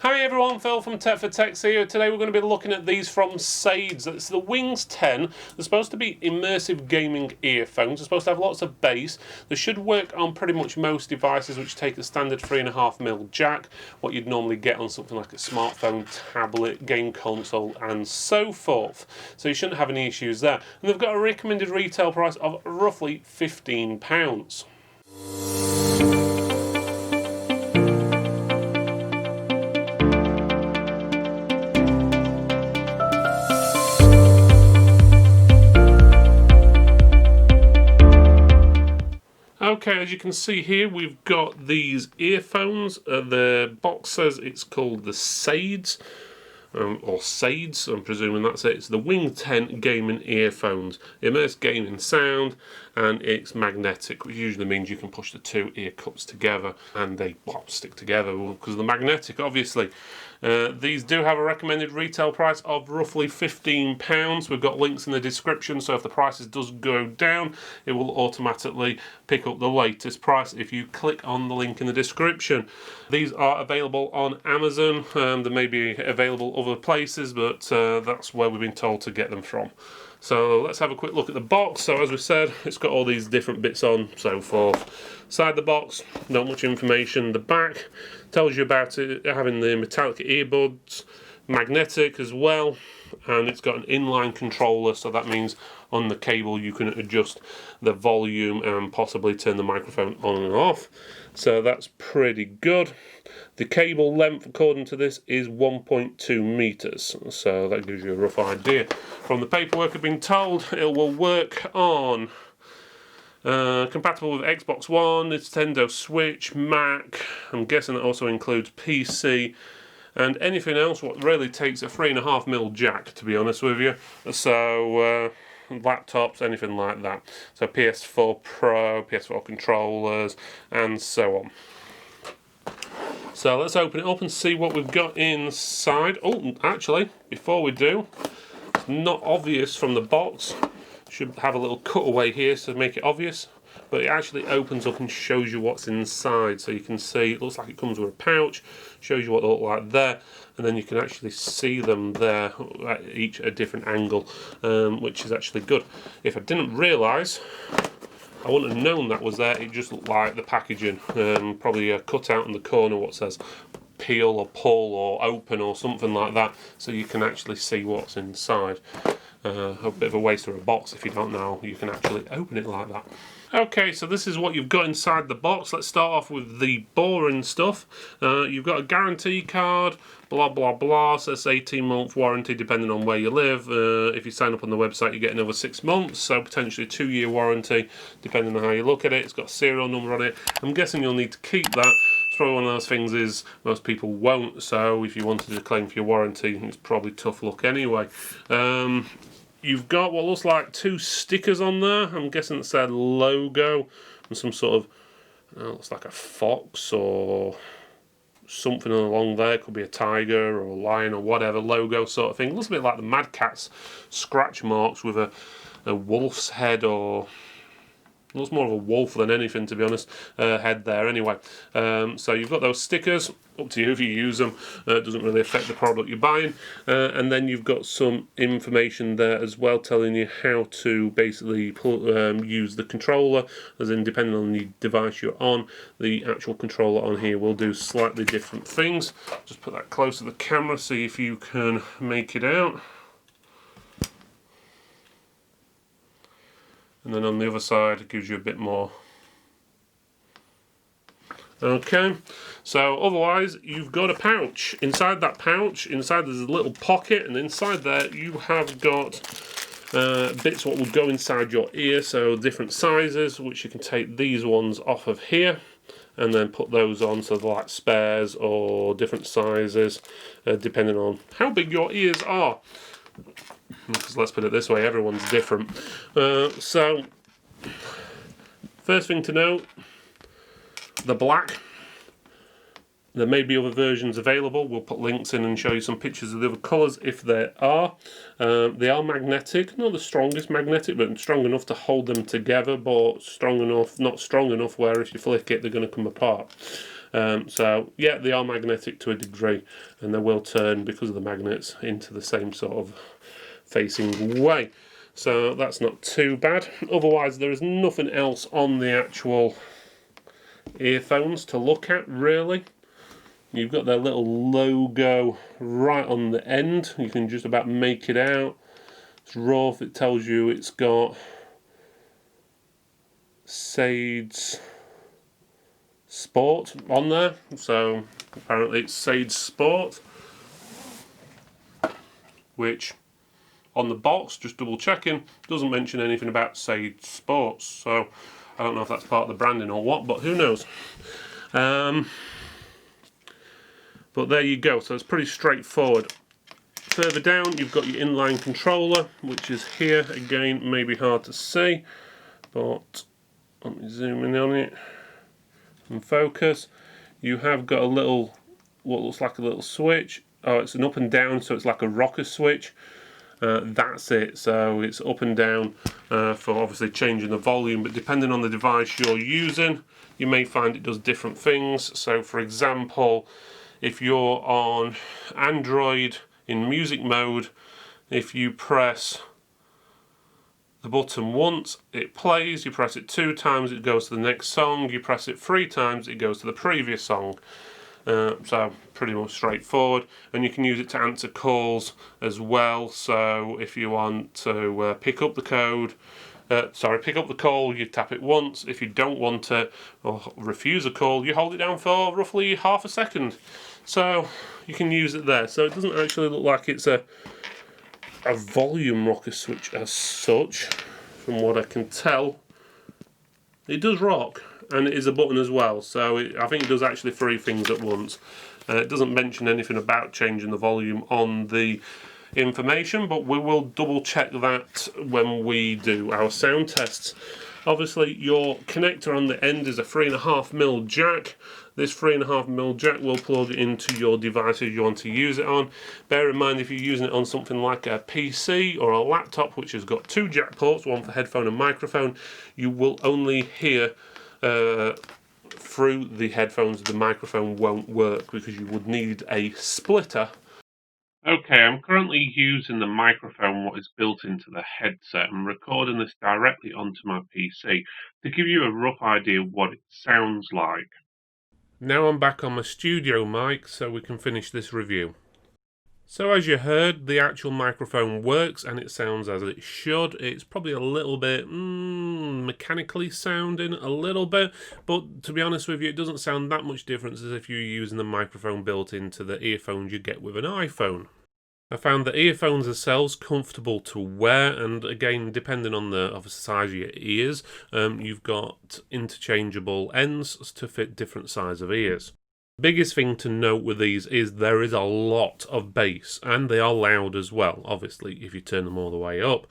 Hi everyone, Phil from Tech for Techs here. Today we're going to be looking at these from SADES. It's the Wings 10. They're supposed to be immersive gaming earphones. They're supposed to have lots of bass. They should work on pretty much most devices which take a standard 3.5mm jack, what you'd normally get on something like a smartphone, tablet, game console and so forth. So you shouldn't have any issues there. And they've got a recommended retail price of roughly £15. Okay, as you can see here, we've got these earphones. The box says it's called the SADES, or SADES, I'm presuming that's it. It's the Wing 10 gaming earphones. Immersive gaming sound, and it's magnetic, which usually means you can push the two ear cups together and they stick together because they're magnetic, obviously. These do have a recommended retail price of roughly £15. We've got links in the description, so if the prices does go down, it will automatically pick up the latest price if you click on the link in the description. These are available on Amazon. They may be available other places, but that's where we've been told to get them from. So let's have a quick look at the box. So as we said, it's got all these different bits on, so forth. Side the box, not much information. The back tells you about it having the metallic earbuds, magnetic as well, and it's got an inline controller, so that means on the cable you can adjust the volume and possibly turn the microphone on and off. So that's pretty good. The cable length, according to this, is 1.2 meters, so that gives you a rough idea. From the paperwork I've been told, it will work on compatible with Xbox One, Nintendo Switch, Mac. I'm guessing that also includes PC and anything else what really takes a 3.5mm jack, to be honest with you. So laptops, anything like that. So PS4 Pro, PS4 controllers and so on. So let's open it up and see what we've got inside. Oh, actually, before we do, it's not obvious from the box. Should have a little cutaway here to make it obvious, but it actually opens up and shows you what's inside. So you can see, it looks like it comes with a pouch, shows you what they look like there, and then you can actually see them there, at each a different angle, which is actually good. If I didn't realise, I wouldn't have known that was there. It just looked like the packaging, probably a cutout in the corner what says peel or pull or open or something like that, so you can actually see what's inside. A bit of a waste of a box if you don't know you can actually open it like that. Okay, so this is what you've got inside the box. Let's start off with the boring stuff. You've got a guarantee card, blah blah blah, says 18-month warranty depending on where you live. If you sign up on the website you get another 6 months, so potentially a 2-year warranty depending on how you look at it. It's got a serial number on it. I'm guessing you'll need to keep that. It's probably one of those things is most people won't, so if you wanted to claim for your warranty it's probably tough luck anyway. You've got what looks like 2 stickers on there. I'm guessing it's their logo and some sort of, looks like a fox or something along there. Could be a tiger or a lion or whatever logo sort of thing. Looks a bit like the Mad Catz scratch marks with a wolf's head, or looks more of a wolf than anything, to be honest, head there anyway. So you've got those stickers. Up to you if you use them. It doesn't really affect the product you're buying. And then you've got some information there as well telling you how to basically use the controller, as in depending on the device you're on, the actual controller on here will do slightly different things. Just put that close to the camera, see if you can make it out. And then on the other side it gives you a bit more. Okay, so otherwise you've got a pouch. Inside that pouch, inside there's a little pocket, and inside there you have got bits what will go inside your ear, so different sizes, which you can take these ones off of here and then put those on, so they're like spares or different sizes depending on how big your ears are. Because let's put it this way, everyone's different. So first thing to note, the black. There may be other versions available. We'll put links in and show you some pictures of the other colours if there are. They are magnetic, not the strongest magnetic, but strong enough to hold them together, but strong enough, not strong enough where if you flick it they're going to come apart. So yeah, they are magnetic to a degree, and they will turn because of the magnets into the same sort of facing way. So that's not too bad. Otherwise, there is nothing else on the actual earphones to look at, really. You've got their little logo right on the end. You can just about make it out. It's rough. It tells you it's got SADES Sport on there. So apparently it's SADES Sport, which on the box, just double checking, doesn't mention anything about SADES Sports. So I don't know if that's part of the branding or what, but who knows. But there you go, so it's pretty straightforward. Further down, you've got your inline controller, which is here. Again, maybe hard to see, but let me zoom in on it and focus. You have got a little, what looks like a little switch. Oh, it's an up and down, so it's like a rocker switch. That's it, so it's up and down for obviously changing the volume, but depending on the device you're using, you may find it does different things. So for example, if you're on Android in music mode, if you press the button once, it plays. You press it 2 times, it goes to the next song. You press it 3 times, it goes to the previous song. So pretty much straightforward, and you can use it to answer calls as well. So if you want to pick up the call, you tap it once. If you don't want it or refuse a call, you hold it down for roughly half a second. So you can use it there. So it doesn't actually look like it's a volume rocker switch as such, from what I can tell. It does rock, and it is a button as well, so I think it does actually 3 things at once. It doesn't mention anything about changing the volume on the information, but we will double check that when we do our sound tests. Obviously, your connector on the end is a 3.5mm jack. This 3.5mm jack will plug into your device if you want to use it on. Bear in mind, if you're using it on something like a PC or a laptop, which has got 2 jack ports, one for headphone and microphone, you will only hear through the headphones. The microphone won't work because you would need a splitter. Okay, I'm currently using the microphone what is built into the headset and recording this directly onto my PC to give you a rough idea of what it sounds like. Now I'm back on my studio mic so we can finish this review. So as you heard, the actual microphone works and it sounds as it should. It's probably a little bit mechanically sounding, a little bit, but to be honest with you, it doesn't sound that much different as if you're using the microphone built into the earphones you get with an iPhone. I found the earphones themselves comfortable to wear, and again, depending on the size of your ears, you've got interchangeable ends to fit different size of ears. Biggest thing to note with these is there is a lot of bass, and they are loud as well, obviously, if you turn them all the way up.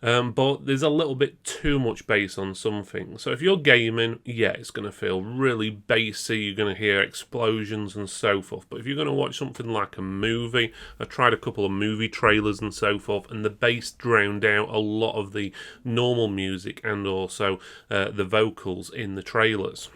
But there's a little bit too much bass on some things. So if you're gaming, yeah, it's going to feel really bassy. You're going to hear explosions and so forth. But if you're going to watch something like a movie, I tried a couple of movie trailers and so forth, and the bass drowned out a lot of the normal music and also the vocals in the trailers.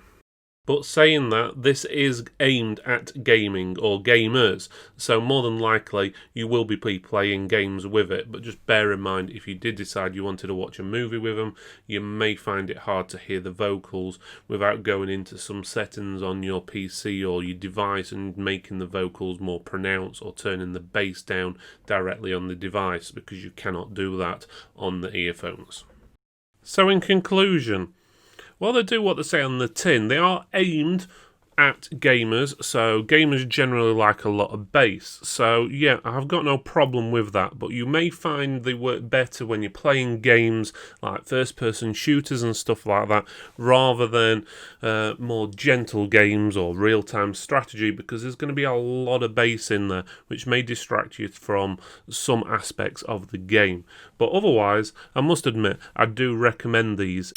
But saying that, this is aimed at gaming or gamers, so more than likely you will be playing games with it, but just bear in mind if you did decide you wanted to watch a movie with them, you may find it hard to hear the vocals without going into some settings on your PC or your device and making the vocals more pronounced or turning the bass down directly on the device, because you cannot do that on the earphones. So in conclusion, well, they do what they say on the tin. They are aimed at gamers, so gamers generally like a lot of bass. So yeah, I've got no problem with that, but you may find they work better when you're playing games like first-person shooters and stuff like that, rather than more gentle games or real-time strategy, because there's going to be a lot of bass in there, which may distract you from some aspects of the game. But otherwise, I must admit, I do recommend these.